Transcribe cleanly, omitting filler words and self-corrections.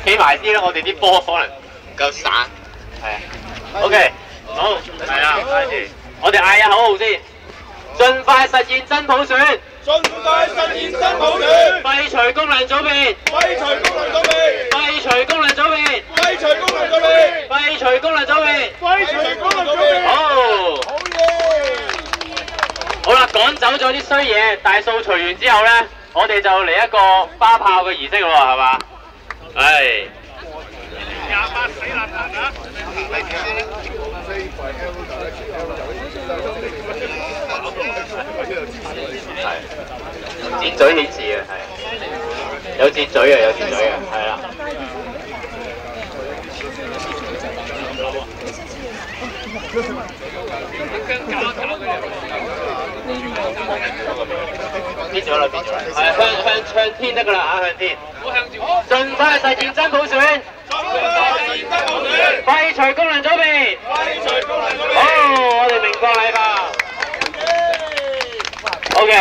企埋啲啦，我哋啲波可能唔夠散。係啊。OK， 好，係啦，開始。我哋嗌下口號先。盡快實現真普選。盡快實現真普選。廢除功能組別。廢除功能組別。廢除功能組別。廢除功能組別。廢除功能組別。廢除功能組別。好。好嘢！好啦，趕走咗啲衰嘢，大掃除完之後咧，我哋就嚟一個花炮嘅儀式咯，係嘛？係。28死爛人啊！係。箭嘴顯示嘅係。有箭嘴嘅，有箭嘴嘅，係啦。變咗啦，變咗啦，係向天得噶啦嚇，向天。盡快實現真普選。盡快實現真普選。廢除功能組別。廢除功能組別。好，我哋明國禮炮。OK。